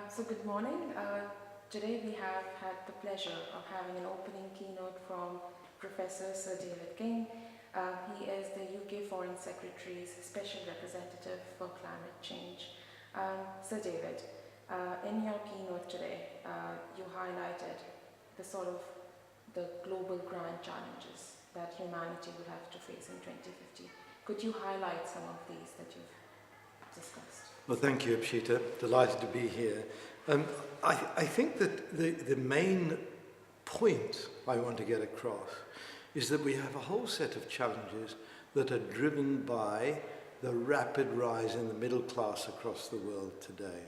So good morning. Today we have had the pleasure of having an opening keynote from Professor Sir David King. He is the UK Foreign Secretary's Special Representative for Climate Change. Sir David, in your keynote today, you highlighted the global grand challenges that humanity will have to face in 2050. Could you highlight some of these that you've discussed? Well, thank you, Apshita. Delighted to be here. I think that the main point I want to get across is that we have a whole set of challenges that are driven by the rapid rise in the middle class across the world today.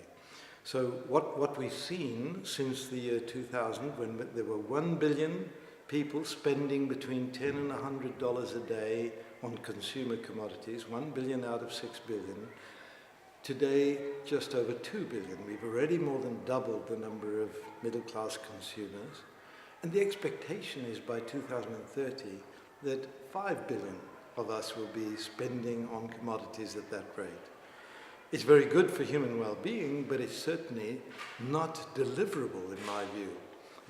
So what we've seen since the year 2000, when there were 1 billion people spending between $10 and $100 a day on consumer commodities, 1 billion out of 6 billion, today, just over 2 billion. We've already more than doubled the number of middle-class consumers. And the expectation is by 2030 that 5 billion of us will be spending on commodities at that rate. It's very good for human well-being, but it's certainly not deliverable in my view.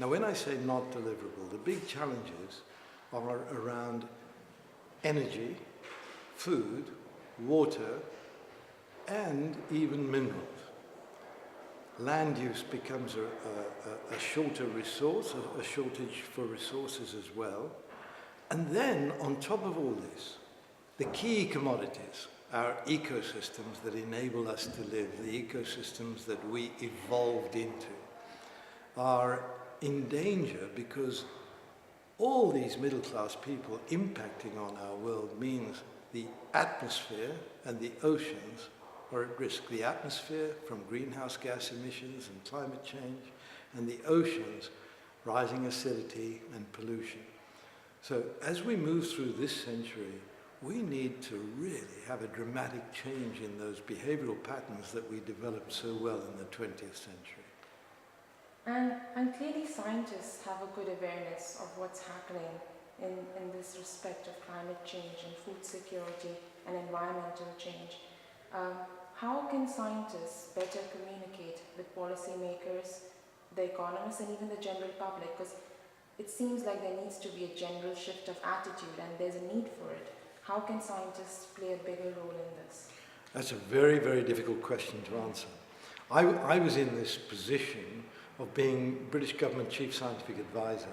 Now, when I say not deliverable, the big challenges are around energy, food, water, and even minerals. Land use becomes a shorter resource, a shortage for resources as well. And then, on top of all this, the key commodities, our ecosystems that enable us to live, the ecosystems that we evolved into, are in danger because all these middle-class people impacting on our world means the atmosphere and the oceans are at risk. The atmosphere from greenhouse gas emissions and climate change, and the oceans, rising acidity and pollution. So as we move through this century, we need to really have a dramatic change in those behavioral patterns that we developed so well in the 20th century. And clearly scientists have a good awareness of what's happening in this respect of climate change and food security and environmental change. How can scientists better communicate with policymakers, the economists, and even the general public? Because it seems like there needs to be a general shift of attitude, and there's a need for it. How can scientists play a bigger role in this? That's a very, very difficult question to answer. I was in this position of being British Government Chief Scientific Advisor.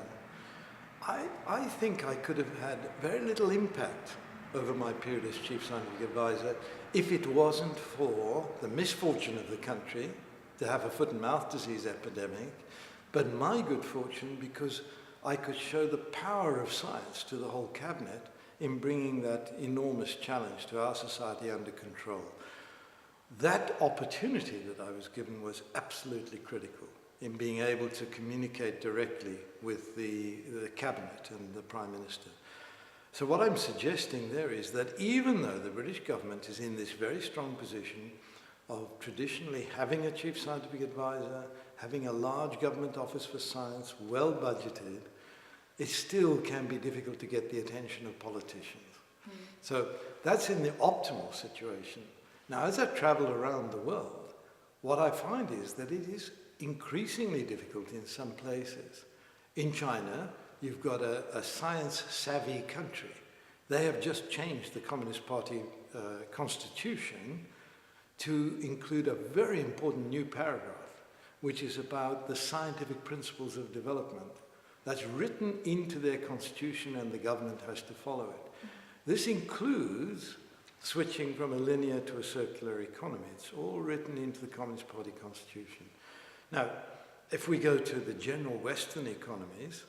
I think I could have had very little impact over my period as Chief Scientific Advisor if it wasn't for the misfortune of the country to have a foot and mouth disease epidemic, but my good fortune because I could show the power of science to the whole cabinet in bringing that enormous challenge to our society under control. That opportunity that I was given was absolutely critical in being able to communicate directly with the cabinet and the Prime Minister. So what I'm suggesting there is that even though the British government is in this very strong position of traditionally having a chief scientific advisor, having a large government office for science, well budgeted, it still can be difficult to get the attention of politicians. So that's in the optimal situation. Now, as I travel around the world, what I find is that it is increasingly difficult in some places. In China, you've got a science-savvy country. They have just changed the Communist Party constitution to include a very important new paragraph, which is about the scientific principles of development. That's written into their constitution, and the government has to follow it. This includes switching from a linear to a circular economy. It's all written into the Communist Party constitution. Now, if we go to the general Western economies,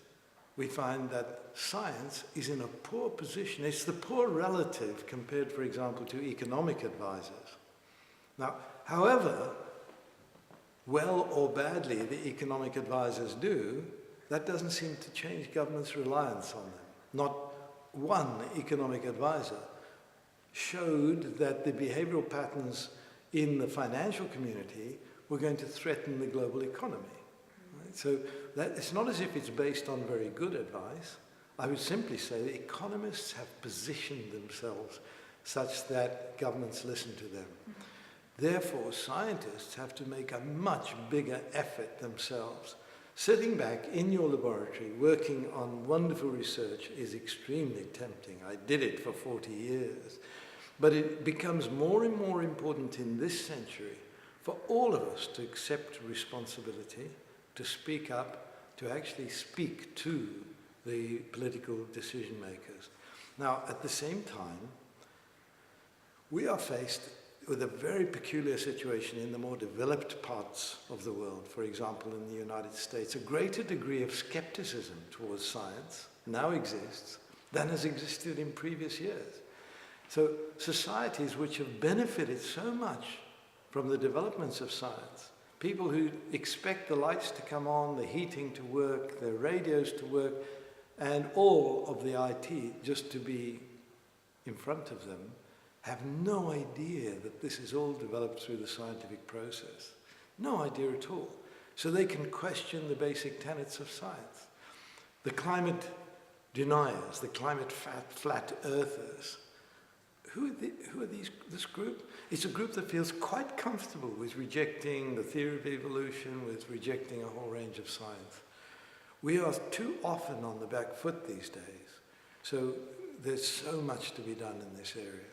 we find that science is in a poor position. It's the poor relative compared, for example, to economic advisors. Now, however well or badly the economic advisors do, that doesn't seem to change government's reliance on them. Not one economic advisor showed that the behavioral patterns in the financial community were going to threaten the global economy. Right? So it's not as if it's based on very good advice. I would simply say that economists have positioned themselves such that governments listen to them. Therefore, scientists have to make a much bigger effort themselves. Sitting back in your laboratory working on wonderful research is extremely tempting. I did it for 40 years. But it becomes more and more important in this century for all of us to accept responsibility, to speak up, to actually speak to the political decision makers. Now, at the same time, we are faced with a very peculiar situation in the more developed parts of the world. For example, in the United States, a greater degree of skepticism towards science now exists than has existed in previous years. So societies which have benefited so much from the developments of science, people who expect the lights to come on, the heating to work, their radios to work, and all of the IT just to be in front of them, have no idea that this is all developed through the scientific process. No idea at all. So they can question the basic tenets of science. The climate deniers, the climate flat earthers, who are this group? It's a group that feels quite comfortable with rejecting the theory of evolution, with rejecting a whole range of science. We are too often on the back foot these days. So there's so much to be done in this area.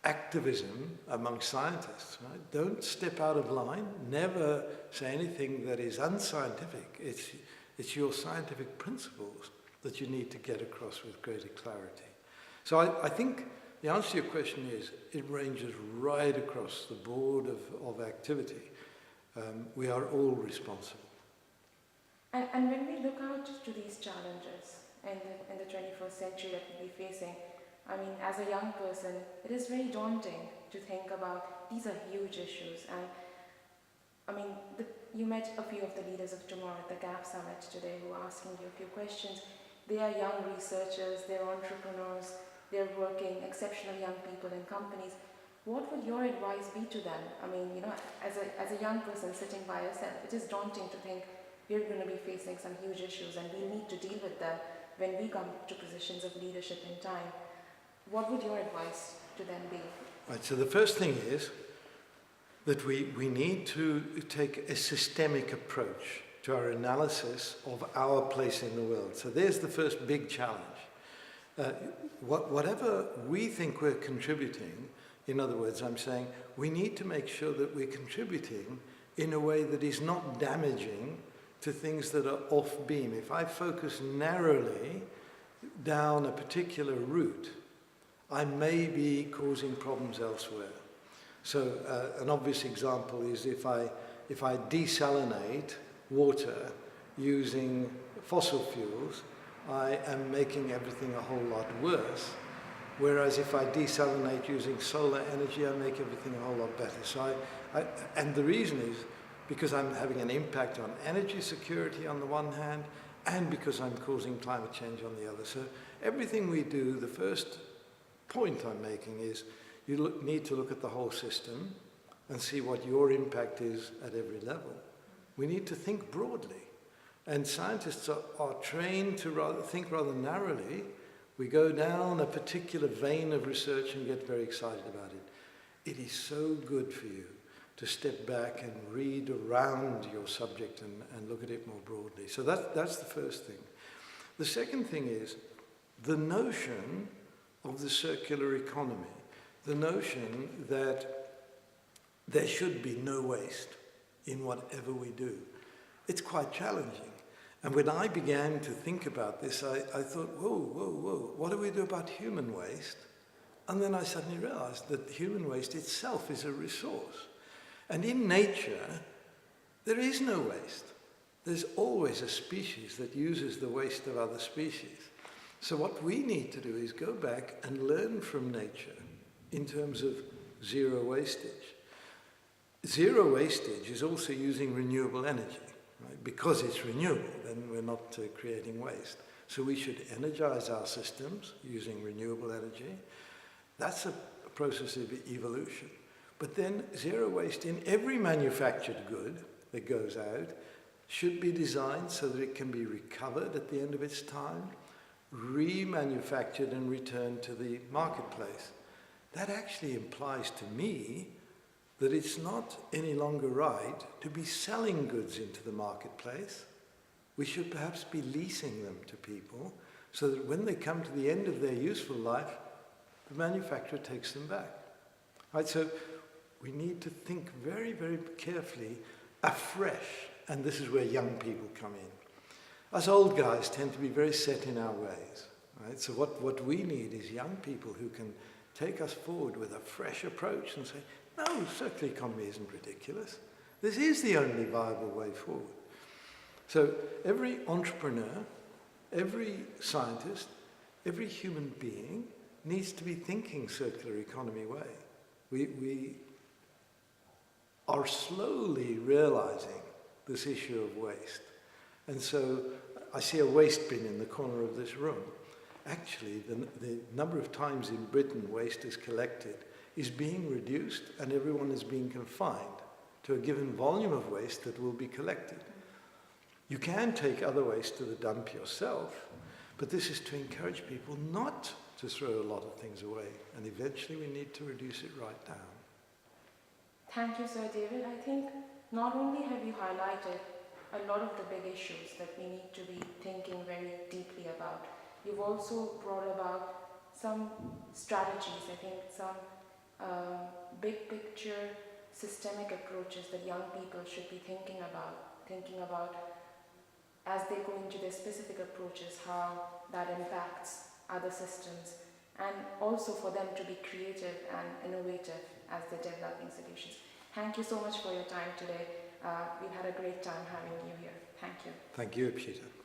Activism among scientists, right? Don't step out of line, never say anything that is unscientific. It's your scientific principles that you need to get across with greater clarity. So I think the answer to your question is, it ranges right across the board of activity. We are all responsible. And when we look out to these challenges in the 21st century that we'll be facing, I mean, as a young person, it is very daunting to think about these are huge issues. And I mean, you met a few of the leaders of tomorrow at the GapSummit today who are asking you a few questions. They are young researchers, they're entrepreneurs, they're working, exceptional young people in companies. What would your advice be to them? I mean, you know, as a young person sitting by yourself, it is daunting to think we're going to be facing some huge issues and we'll need to deal with them when we come to positions of leadership in time. What would your advice to them be? Right, so the first thing is that we need to take a systemic approach to our analysis of our place in the world. So there's the first big challenge. Whatever we think we're contributing, in other words, I'm saying we need to make sure that we're contributing in a way that is not damaging to things that are off beam. If I focus narrowly down a particular route, I may be causing problems elsewhere. So an obvious example is if I desalinate water using fossil fuels, I am making everything a whole lot worse. Whereas if I desalinate using solar energy, I make everything a whole lot better. So and the reason is because I'm having an impact on energy security on the one hand, and because I'm causing climate change on the other. So everything we do, the first point I'm making is you need to look at the whole system and see what your impact is at every level. We need to think broadly. And scientists are trained to think rather narrowly. We go down a particular vein of research and get very excited about it. It is so good for you to step back and read around your subject and look at it more broadly. So that's the first thing. The second thing is the notion of the circular economy, the notion that there should be no waste in whatever we do. It's quite challenging. And when I began to think about this, I thought, whoa, what do we do about human waste? And then I suddenly realized that human waste itself is a resource. And in nature, there is no waste. There's always a species that uses the waste of other species. So what we need to do is go back and learn from nature in terms of zero wastage. Zero wastage is also using renewable energy, right? Because it's renewable, then we're not creating waste. So we should energize our systems using renewable energy. That's a process of evolution. But then zero waste in every manufactured good that goes out should be designed so that it can be recovered at the end of its time, remanufactured and returned to the marketplace. That actually implies to me that it's not any longer right to be selling goods into the marketplace. We should perhaps be leasing them to people so that when they come to the end of their useful life, the manufacturer takes them back. Right, so we need to think very, very carefully afresh, and this is where young people come in. Us old guys tend to be very set in our ways. Right? So what we need is young people who can take us forward with a fresh approach and say, no, circular economy isn't ridiculous. This is the only viable way forward. So every entrepreneur, every scientist, every human being needs to be thinking circular economy way. We are slowly realizing this issue of waste. And so I see a waste bin in the corner of this room. Actually, the number of times in Britain waste is collected is being reduced, and everyone is being confined to a given volume of waste that will be collected. You can take other waste to the dump yourself, but this is to encourage people not to throw a lot of things away, and eventually we need to reduce it right down. Thank you, Sir David. I think not only have you highlighted a lot of the big issues that we need to be thinking very deeply about, you've also brought about some strategies, I think some big picture systemic approaches that young people should be thinking about as they go into their specific approaches, how that impacts other systems, and also for them to be creative and innovative as they're developing solutions. Thank you so much for your time today. We've had a great time having you here. Thank you. Thank you, Ipshita.